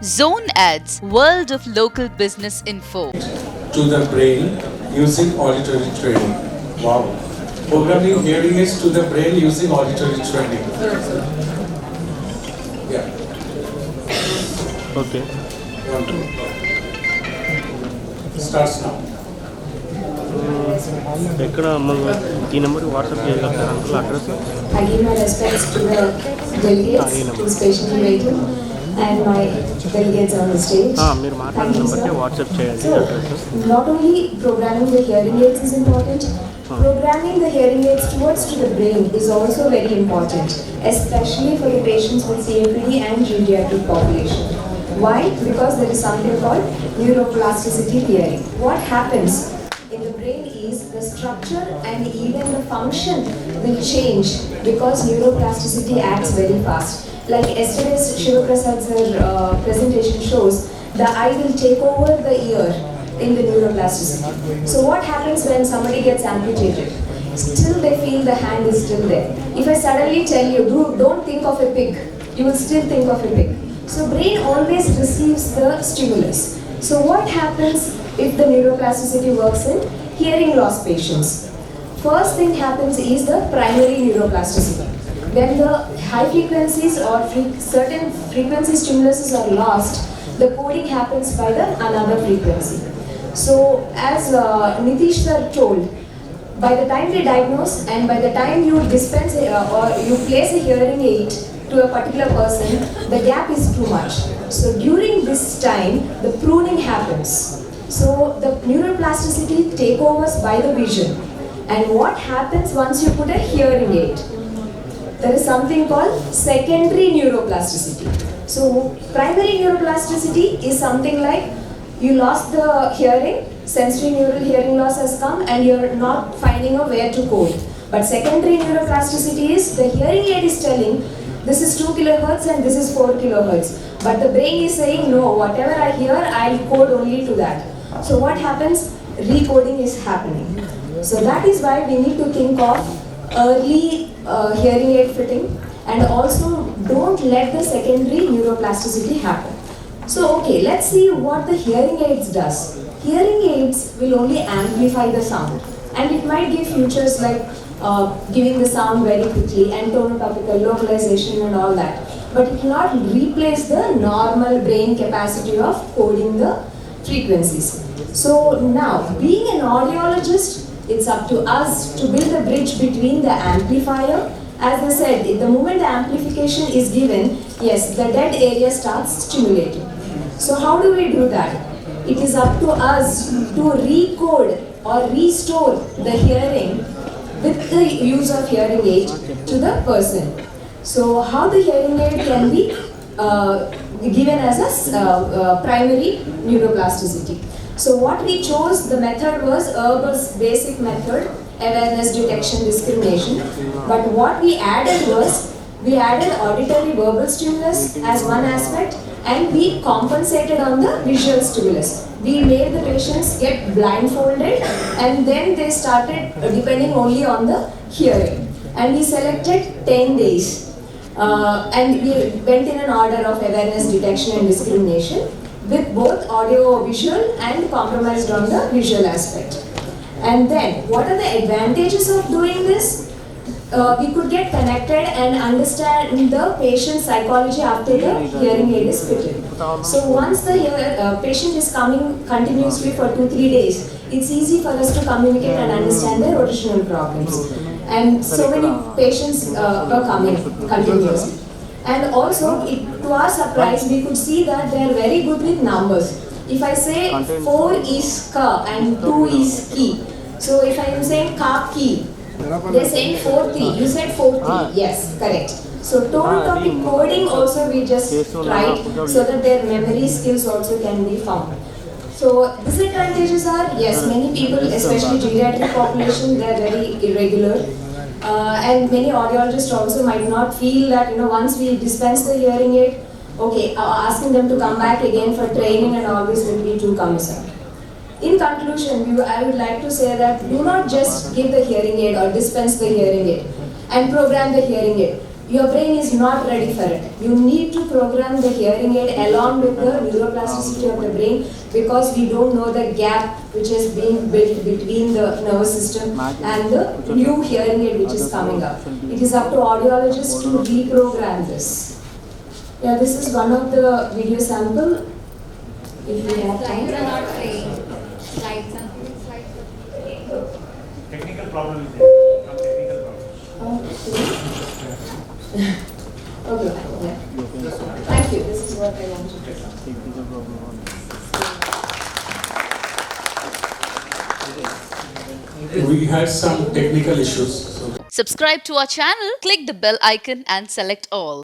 Zone Ads, World of Local Business Info. To the brain using auditory training. Wow. Programming hearing aids to the brain using auditory training. Yeah. Okay. Starts now. ఎక్కడ ఈ నెంబర్కి WhatsApp చేయగలుగుతారు uncle address I give my respects to the delegates who's patiently waiting and my delegates on the stage. మీరు మాట్లాడిన నెంబర్కి WhatsApp చేయండి So, address not only programming the hearing aids is important, programming the hearing aids towards to the brain is also very important, especially for the patients with COPD and geriatric population. Why? Because there is something called neuroplasticity theory. What happens in the brain is the structure and even the function will change because neuroplasticity acts very fast. Like yesterday's Shivaprasad's presentation shows, the eye will take over the ear in the neuroplasticity. So what happens when somebody gets amputated? Still they feel the hand is still there. If I suddenly tell you, don't think of a pig, you will still think of a pig. So brain always receives the stimulus. So what happens if the neuroplasticity works in hearing loss patients? First thing happens is the primary neuroplasticity. When the high frequencies or certain frequency stimuluses are lost, the coding happens by the another frequency. So as Nitish sir told, by the time they diagnose and by the time you dispense or you place a hearing aid to a particular person, the gap is too much. So during this time, the pruning happens. So the neuroplasticity takeovers by the vision. And what happens once you put a hearing aid? There is something called secondary neuroplasticity. So primary neuroplasticity is something like you lost the hearing, sensory neural hearing loss has come and you're not finding out where to code. But secondary neuroplasticity is the hearing aid is telling this is 2 kilohertz and this is 4 kilohertz. But the brain is saying no, whatever I hear, I'll code only to that. So what happens? Recoding is happening. So that is why we need to think of early hearing aid fitting and also don't let the secondary neuroplasticity happen. So okay, let's see what the hearing aids does. Hearing aids will only amplify the sound and it might give features like giving the sound very quickly and tonotopical localization and all that. But it will not replace the normal brain capacity of coding the frequencies. So now, being an audiologist, it's up to us to build a bridge between the amplifier. As I said, the moment the amplification is given, yes, the dead area starts stimulating. So how do we do that? It is up to us to recode or restore the hearing with the use of hearing aid to the person. So how the hearing aid can be given as a primary neuroplasticity. So what we chose, the method was Erber's basic method, awareness, detection, discrimination. But what we added was, we added auditory verbal stimulus as one aspect and we compensated on the visual stimulus. We made the patients get blindfolded and then they started depending only on the hearing. And we selected 10 days. And we went in an order of awareness, detection and discrimination with both audio visual and compromised on the visual aspect. And then what are the advantages of doing this? We could get connected and understand the patient's psychology after the hearing aid is fitted. So once the patient is coming continuously for 2-3 days, it's easy for us to communicate and understand their original problems. And so many patients were coming continuously. And also, to our surprise, we could see that they are very good with numbers. If I say 4 is ka and 2 is ki, so if I am saying ka ki, they are saying 4-3. You said 4-3. Yes, correct. So topic coding also we just tried so that their memory skills also can be found. So disadvantages are, yes, many people, especially geriatric population, they are very irregular. And many audiologists also might not feel that, once we dispense the hearing aid, okay, asking them to come back again for training and all this will be too cumbersome. In conclusion, I would like to say that do not just give the hearing aid or dispense the hearing aid and program the hearing aid. your brain is not ready for it. You need to program the hearing aid along with the neuroplasticity of the brain, because we don't know the gap which has been built between the nervous system and the new hearing aid which is coming up. It is up to audiologists to reprogram this. Yeah, this is one of the video sample. If we have time. Slides are not playing. Slides are Technical problem is there. Some technical problem. Okay, yeah. Thank you. This is what I wanted to say. We had some technical issues. So Subscribe to our channel, click the bell icon and select all.